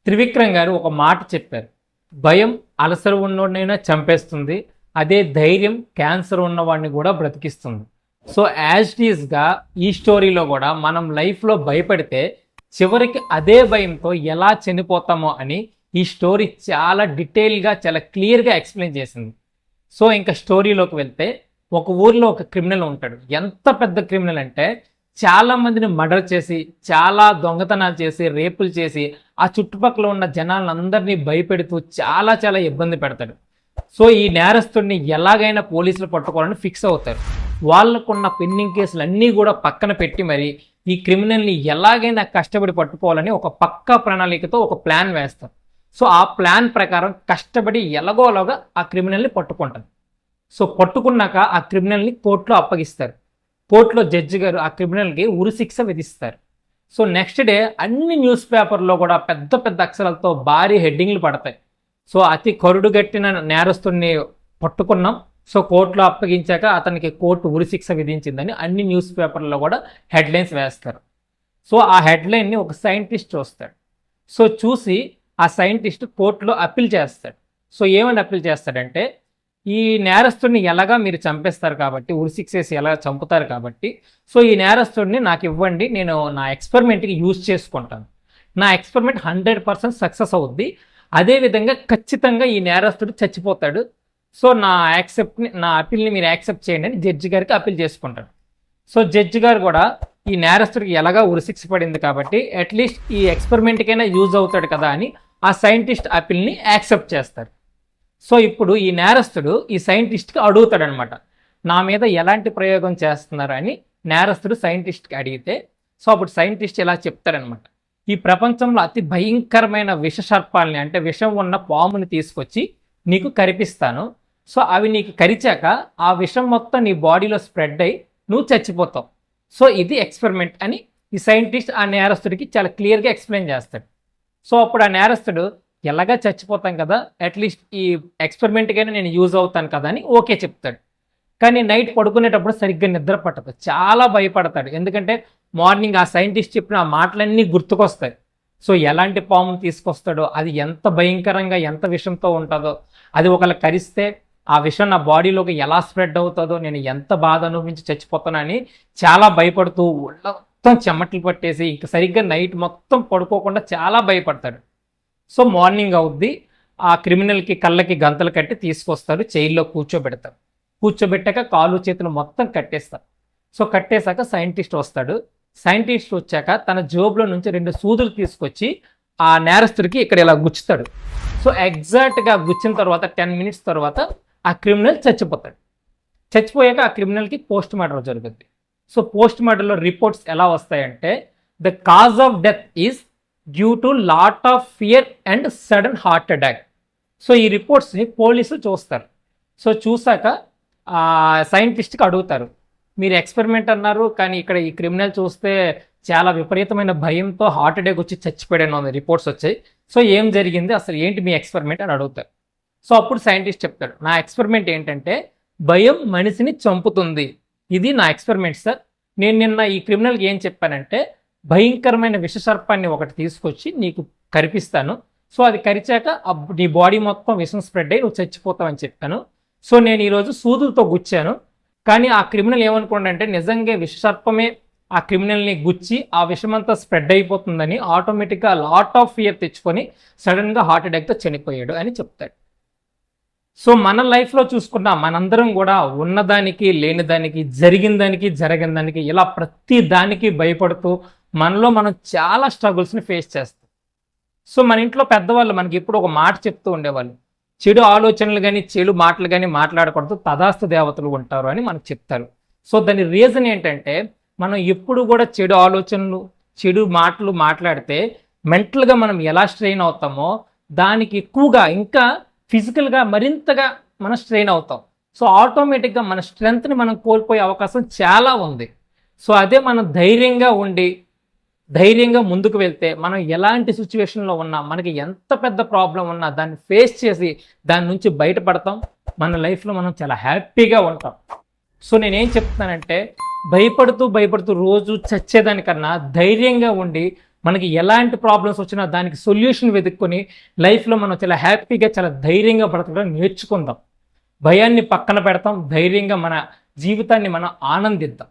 త్రివిక్రమ్ గారు ఒక మాట చెప్పారు. భయం అలసర ఉన్నోడినైనా చంపేస్తుంది, అదే ధైర్యం క్యాన్సర్ ఉన్నవాడిని కూడా బ్రతికిస్తుంది. సో యాజ్ ఇట్ ఈస్గా ఈ స్టోరీలో కూడా మనం లైఫ్లో భయపడితే చివరికి అదే భయంతో ఎలా చనిపోతామో అని ఈ స్టోరీ చాలా డీటెయిల్గా చాలా క్లియర్గా ఎక్స్ప్లెయిన్ చేసింది. సో ఇంకా స్టోరీలోకి వెళ్తే, ఒక ఊర్లో ఒక క్రిమినల్ ఉంటాడు. ఎంత పెద్ద క్రిమినల్ అంటే చాలా మందిని మర్డర్ చేసి, చాలా దొంగతనాలు చేసి, రేపులు చేసి ఆ చుట్టుపక్కల ఉన్న జనాలందరినీ భయపెడుతూ చాలా చాలా ఇబ్బంది పెడతాడు. సో ఈ నేరస్తుడిని ఎలాగైనా పోలీసులు పట్టుకోవాలని ఫిక్స్ అవుతారు. వాళ్ళకున్న పెండింగ్ కేసులు అన్నీ కూడా పక్కన పెట్టి మరి ఈ క్రిమినల్ని ఎలాగైనా కష్టపడి పట్టుకోవాలని ఒక పక్కా ప్రణాళికతో ఒక ప్లాన్ వేస్తారు. సో ఆ ప్లాన్ ప్రకారం కష్టపడి ఎలాగోలాగా ఆ క్రిమినల్ని పట్టుకుంటారు. సో పట్టుకున్నాక ఆ క్రిమినల్ని కోర్టులో అప్పగిస్తారు. కోర్టులో జడ్జి గారు ఆ క్రిమినల్కి ఉరిశిక్ష విధిస్తారు. సో నెక్స్ట్ డే అన్ని న్యూస్ పేపర్లో కూడా పెద్ద పెద్ద అక్షరాలతో భారీ హెడ్డింగ్లు పడతాయి. సో అతి కరుడుగట్టిన నేరస్తుడిని పట్టుకున్నాం, సో కోర్టులో అప్పగించాక అతనికి కోర్టు ఉరిశిక్ష విధించిందని అన్ని న్యూస్ పేపర్లో కూడా హెడ్లైన్స్ వేస్తారు. సో ఆ హెడ్లైన్ని ఒక సైంటిస్ట్ చూస్తాడు. సో చూసి ఆ సైంటిస్ట్ కోర్టులో అప్పీల్ చేస్తాడు. సో ఏమని అప్పీల్ చేస్తాడంటే, ఈ నేరస్తుడిని ఎలాగా మీరు చంపేస్తారు కాబట్టి, ఉరిశిక్ష వేసి ఎలా చంపుతారు కాబట్టి, సో ఈ నేరస్తుడిని నాకు ఇవ్వండి, నేను నా ఎక్స్పెరిమెంట్కి యూజ్ చేసుకుంటాను. నా ఎక్స్పెరిమెంట్ 100% సక్సెస్ అవుద్ది. అదేవిధంగా ఖచ్చితంగా ఈ నేరస్తుడు చచ్చిపోతాడు. సో నా అప్పీల్ని మీరు యాక్సెప్ట్ చేయండి అని జడ్జి గారికి అప్పీల్ చేసుకుంటాడు. సో జడ్జి గారు కూడా ఈ నేరస్తుడికి ఎలాగా ఉరిశిక్ష పడింది కాబట్టి అట్లీస్ట్ ఈ ఎక్స్పెరిమెంట్కైనా యూజ్ అవుతాడు కదా అని ఆ సైంటిస్ట్ అప్పీల్ని యాక్సెప్ట్ చేస్తారు. సో ఇప్పుడు ఈ నేరస్తుడు ఈ సైంటిస్ట్కి అడుగుతాడనమాట, నా మీద ఎలాంటి ప్రయోగం చేస్తున్నారు అని నేరస్తుడు సైంటిస్ట్కి అడిగితే, సో అప్పుడు సైంటిస్ట్ ఇలా చెప్తాడనమాట, ఈ ప్రపంచంలో అతి భయంకరమైన విష సర్పాలని, అంటే విషం ఉన్న పాముని తీసుకొచ్చి నీకు కరిపిస్తాను. సో అవి నీకు కరిచాక ఆ విషం మొత్తం నీ బాడీలో స్ప్రెడ్ అయ్యి నువ్వు చచ్చిపోతావు. సో ఇది ఎక్స్పెరిమెంట్ అని ఈ సైంటిస్ట్ ఆ నేరస్తుడికి చాలా క్లియర్గా ఎక్స్ప్లెయిన్ చేస్తాడు. సో అప్పుడు ఆ నేరస్తుడు ఎలాగా చచ్చిపోతాం కదా, అట్లీస్ట్ ఈ ఎక్స్పెరిమెంట్కైనా నేను యూజ్ అవుతాను కదా అని ఓకే చెప్తాడు. కానీ నైట్ పడుకునేటప్పుడు సరిగ్గా నిద్ర పట్టదు, చాలా భయపడతాడు. ఎందుకంటే మార్నింగ్ ఆ సైంటిస్ట్ చెప్పిన ఆ మాటలన్నీ గుర్తుకొస్తాయి. సో ఎలాంటి పామును తీసుకొస్తాడో, అది ఎంత భయంకరంగా ఎంత విషంతో ఉంటుందో, అది ఒకళ్ళు కరిస్తే ఆ విషం నా బాడీలోకి ఎలా స్ప్రెడ్ అవుతుందో, నేను ఎంత బాధ అనుభవించి చచ్చిపోతానని చాలా భయపడుతూ మొత్తం చెమటలు పట్టేసి ఇంక సరిగ్గా నైట్ మొత్తం పడుకోకుండా చాలా భయపడతాడు. సో మార్నింగ్ అవుద్ది, ఆ క్రిమినల్కి కళ్ళకి గంతలు కట్టి తీసుకొస్తారు, చైర్లో కూర్చోబెడతారు. కూర్చోబెట్టాక కాలు చేతులు మొత్తం కట్టేస్తారు. సో కట్టేశాక సైంటిస్ట్ వస్తాడు. సైంటిస్ట్ వచ్చాక తన జోబులో నుంచి 2 సూదులు తీసుకొచ్చి ఆ నేరస్తుడికి ఇక్కడ ఇలా గుచ్చుతాడు. సో ఎగ్జాక్ట్గా గుచ్చిన తర్వాత 10 మినిట్స్ తర్వాత ఆ క్రిమినల్ చచ్చిపోతాడు. చచ్చిపోయాక ఆ క్రిమినల్కి పోస్ట్ మార్టం జరుగుతుంది. సో పోస్ట్ మార్టంలో రిపోర్ట్స్ ఎలా వస్తాయంటే, the cause of death is due to lot of fear and sudden heart attack. So ఈ రిపోర్ట్స్ని పోలీసులు చూస్తారు. సో చూసాక సైంటిస్ట్కి అడుగుతారు, మీరు ఎక్స్పెరిమెంట్ అన్నారు కానీ ఇక్కడ ఈ క్రిమినల్ చూస్తే చాలా విపరీతమైన భయంతో హార్ట్ అటాక్ వచ్చి చచ్చిపోయాడని రిపోర్ట్స్ వచ్చాయి. సో ఏం జరిగింది, అసలు ఏంటి మీ ఎక్స్పెరిమెంట్ అని అడుగుతారు. సో అప్పుడు సైంటిస్ట్ చెప్తాడు, నా ఎక్స్పెరిమెంట్ ఏంటంటే భయం మనిషిని చంపుతుంది, ఇది నా ఎక్స్పెరిమెంట్ సార్. నేను నిన్న ఈ క్రిమినల్కి ఏం చెప్పానంటే, భయంకరమైన విషసర్పాన్ని ఒకటి తీసుకొచ్చి నీకు కరిపిస్తాను. సో అది కరిచాక నీ బాడీ మొత్తం విషం స్ప్రెడ్ అయ్యి నువ్వు చచ్చిపోతావని చెప్పాను. సో నేను ఈరోజు సూదులతో గుచ్చాను, కానీ ఆ క్రిమినల్ ఏమనుకోండి, నిజంగా విషసర్పమే ఆ క్రిమినల్ని గుచ్చి ఆ విషమంతా స్ప్రెడ్ అయిపోతుందని ఆటోమేటిక్గా లాట్ ఆఫ్ ఫియర్ తెచ్చుకొని సడన్గా హార్ట్ అటాక్తో చనిపోయాడు అని చెప్తాడు. సో మన లైఫ్లో చూసుకున్న మనందరం కూడా ఉన్నదానికి లేని దానికి, జరిగిన దానికి జరగిన దానికి, ఇలా ప్రతి దానికి భయపడుతూ మనలో మనం చాలా స్ట్రగుల్స్ని ఫేస్ చేస్తాం. సో మన ఇంట్లో పెద్దవాళ్ళు మనకి ఎప్పుడు ఒక మాట చెప్తూ ఉండేవాళ్ళు, చెడు ఆలోచనలు కానీ చెడు మాటలు కానీ మాట్లాడకూడదు, తదాస్తు దేవతలు ఉంటారు అని మనకు చెప్తారు. సో దాని రీజన్ ఏంటంటే, మనం ఎప్పుడు కూడా చెడు ఆలోచనలు చెడు మాటలు మాట్లాడితే మెంటల్గా మనం ఎలా స్ట్రెయిన్ అవుతామో దానికి ఎక్కువగా ఇంకా ఫిజికల్గా మరింతగా మనం స్ట్రెయిన్ అవుతాం. సో ఆటోమేటిక్గా మన స్ట్రెంగ్త్ని మనం కోల్పోయే అవకాశం చాలా ఉంది. సో అదే మనం ధైర్యంగా ఉండి ధైర్యంగా ముందుకు వెళ్తే మనం ఎలాంటి సిచ్యువేషన్లో ఉన్నా, మనకి ఎంత పెద్ద ప్రాబ్లం ఉన్నా దాన్ని ఫేస్ చేసి దాని నుంచి బయటపడతాం. మన లైఫ్లో మనం చాలా హ్యాపీగా ఉంటాం. సో నేనేం చెప్తున్నానంటే, భయపడుతూ రోజు చచ్చేదానికన్నా ధైర్యంగా ఉండి మనకి ఎలాంటి ప్రాబ్లమ్స్ వచ్చినా దానికి సొల్యూషన్ వెతుక్కొని లైఫ్లో మనం చాలా హ్యాపీగా చాలా ధైర్యంగా బ్రతకడం నేర్చుకుందాం. భయాన్ని పక్కన పెడతాం, ధైర్యంగా మన జీవితాన్ని మనం ఆనందిద్దాం.